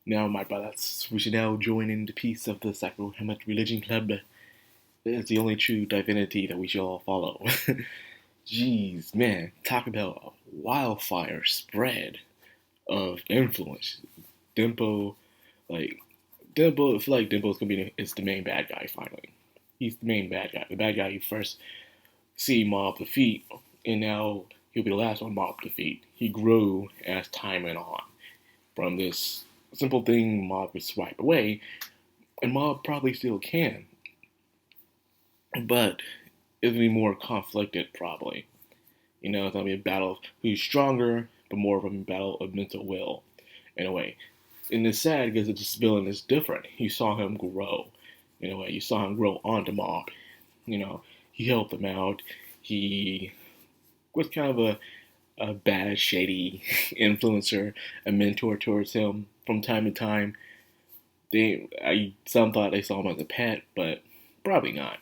Now, my brothers, we should now join in the peace of the Sacred Hermit Religion Club. It's the only true divinity that we shall all follow. Jeez, man, talk about a wildfire spread of influence. Dimpo, like, Dimpo, I feel like Dimpo's gonna be is the main bad guy finally. He's the main bad guy. The bad guy you first see mob defeat, and now he'll be the last one mob defeat. He grew as time went on. From this simple thing mob could swipe away, and mob probably still can, but it'll be more conflicted probably. It's gonna be a battle of who's stronger, but more of a battle of mental will, in a way. And it's sad because this villain is different. You saw him grow, in a way. You saw him grow onto Mob. You know, he helped them out. He was kind of a bad, shady influencer, a mentor towards him from time to time. Some thought they saw him as a pet, but probably not.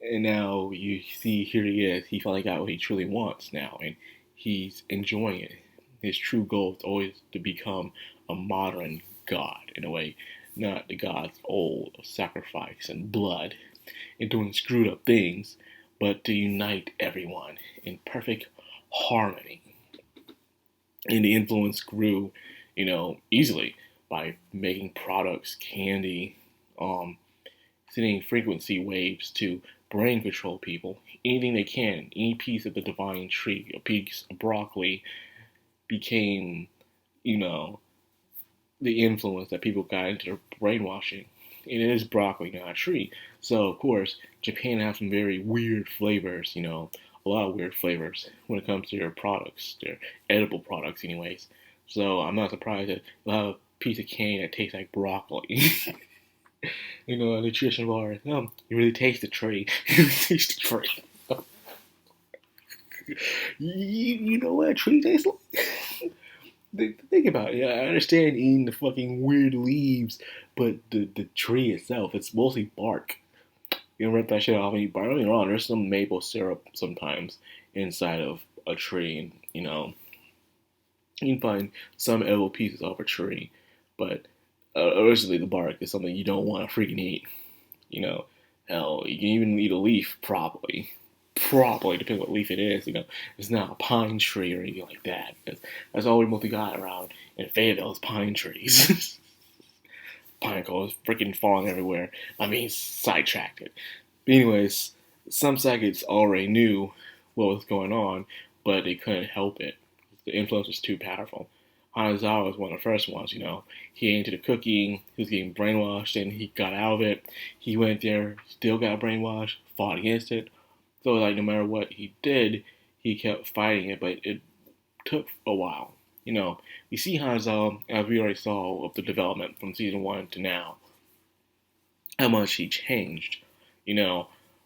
And now you see, here he is. He finally got what he truly wants now, and he's enjoying it. His true goal is always to become a modern god, in a way, not the gods old of sacrifice and blood and doing screwed up things, but to unite everyone in perfect harmony. And the influence grew, easily by making products, candy, sending frequency waves to brain control people. Anything they can, any piece of the divine tree, a piece of broccoli, became, you know, the influence that people got into their brainwashing. And it is broccoli, not a tree. So, of course, Japan has some very weird flavors, a lot of weird flavors when it comes to their products, their edible products, anyways. So, I'm not surprised that you'll have a piece of candy that tastes like broccoli. A nutrition bar. You really taste the tree. You really taste the tree. You know what a tree tastes like? Think about it. Yeah, I understand eating the fucking weird leaves, but the tree itself, it's mostly bark. You can rip that shit off and eat bark. Don't get me wrong, there's some maple syrup sometimes inside of a tree, and you can find some edible pieces off a tree, but originally the bark is something you don't want to freaking eat. You know, hell, you can even eat a leaf properly. Properly, depending on what leaf it is. It's not a pine tree or anything like that. That's all we mostly got around in Fayetteville is pine trees. Pine cones freaking falling everywhere. I mean, sidetracked it. But anyways, some psychics already knew what was going on, but they couldn't help it. The influence was too powerful. Hanazawa was one of the first ones, He into the cooking, he was getting brainwashed, and he got out of it. He went there, still got brainwashed, fought against it. So, no matter what he did, he kept fighting it, but it took a while. We see Hanazawa, as we already saw, of the development from season 1 to now, how much he changed,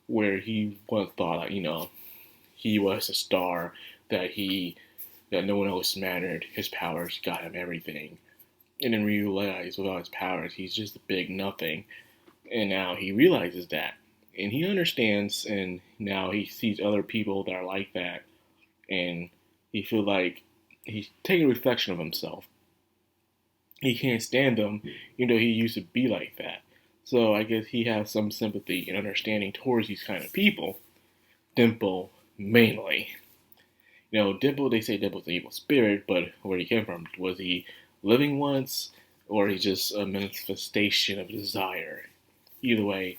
where he once thought, he was a star, that no one else mattered. His powers got him everything. And then realized without his powers, he's just a big nothing. And now he realizes that. And he understands, and now he sees other people that are like that. And he feels like he's taking a reflection of himself. He can't stand them, even though he used to be like that. So I guess he has some sympathy and understanding towards these kind of people. Dimple, mainly. Dimple, they say Dimple's an evil spirit, but where he came from, was he living once, or he just a manifestation of desire? Either way,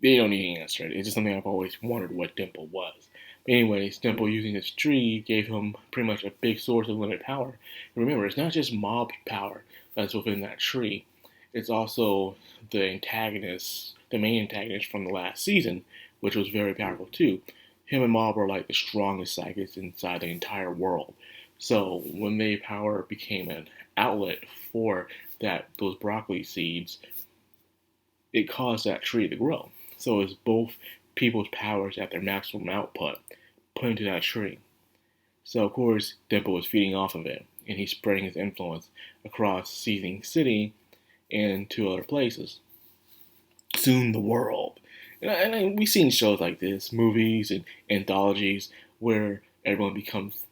they don't need an answer. It's just something I've always wondered what Dimple was. But anyways, Dimple using his tree gave him pretty much a big source of limited power. And remember, it's not just mob power that's within that tree. It's also the antagonist, the main antagonist from the last season, which was very powerful too. Him and Mob were like the strongest psychics inside the entire world. So when their power became an outlet for those broccoli seeds, it caused that tree to grow. So it's both people's powers at their maximum output put into that tree. So of course Dimple was feeding off of it, and he's spreading his influence across Seething City and to other places. Soon the world. And we've seen shows like this, movies and anthologies, where everyone becomes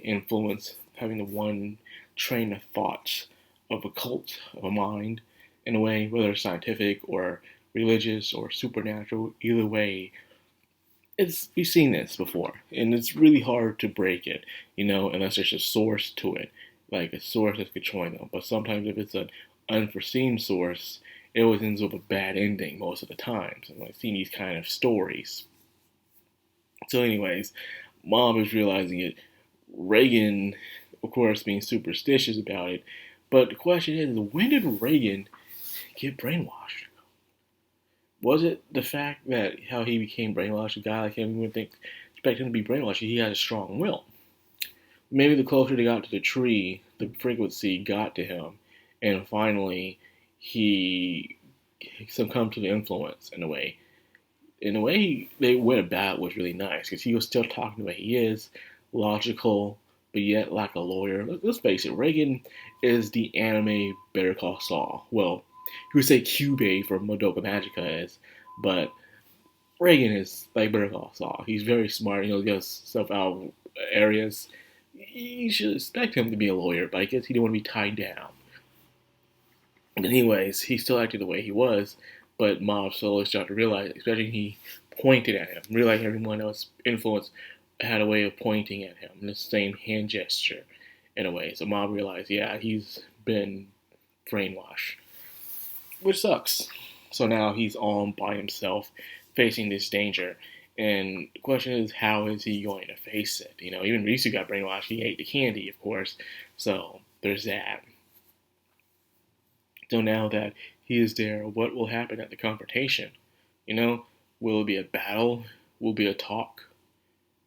influenced, having the one train of thoughts of a cult of a mind, in a way, whether scientific or religious or supernatural. Either way, we've seen this before, and it's really hard to break it, unless there's a source to it, like a source that's controlling them. But sometimes if it's an unforeseen source, it always ends up a bad ending most of the times. And I've seen these kind of stories. So, anyways, Mom is realizing it. Reagan, of course, being superstitious about it. But the question is, when did Reagan get brainwashed? Was it the fact that how he became brainwashed? A guy like him, you wouldn't expect him to be brainwashed. He had a strong will. Maybe the closer they got to the tree, the frequency got to him, and finally he succumbed to the influence in a way. In a way, they went about was really nice because he was still talking the way he is, logical, but yet like a lawyer. Let's face it, Reagan is the anime Better Call Saul. Well, you would say Cube for Madoka Magica is, but Reagan is like Better Call Saul. He's very smart. He gets stuff out of areas. You should expect him to be a lawyer, but I guess he didn't want to be tied down. But anyways, he still acted the way he was, but Mob slowly started to realize, especially he pointed at him, realizing everyone else influence had a way of pointing at him, the same hand gesture in a way. So Mob realized, yeah, he's been brainwashed, which sucks. So now he's on by himself, facing this danger. And the question is, how is he going to face it? Even Risu got brainwashed. He ate the candy, of course. So there's that. So now that he is there, what will happen at the confrontation? Will it be a battle? Will it be a talk?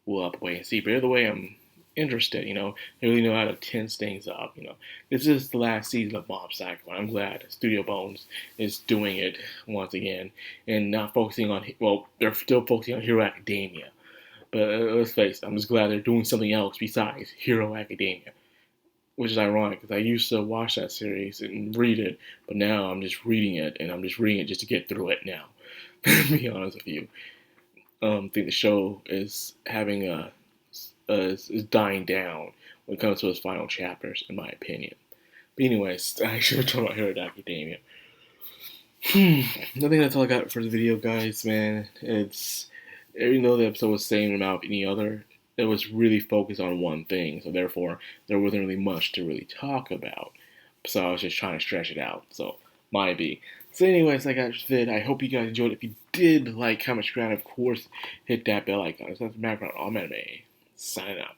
We'll have to wait and see. But either way, I'm interested. They really know how to tense things up. This is the last season of Mob Psycho. I'm glad Studio Bones is doing it once again and not focusing on. Well, they're still focusing on Hero Academia, but let's face it, I'm just glad they're doing something else besides Hero Academia, which is ironic because I used to watch that series and read it, but now I'm just reading it, and I'm just reading it just to get through it now. To be honest with you, I think the show is having is dying down when it comes to its final chapters, in my opinion. But anyways, I should talk about Hero Academia. I think that's all I got for the video, guys. Man, even though the episode was the same amount of any other, it was really focused on one thing, so therefore there wasn't really much to really talk about. So I was just trying to stretch it out. So might be. So anyways, I got this vid. I hope you guys enjoyed it. If you did, like, comment, subscribe, of course, hit that bell icon. So that's the background. All anime. Signing out.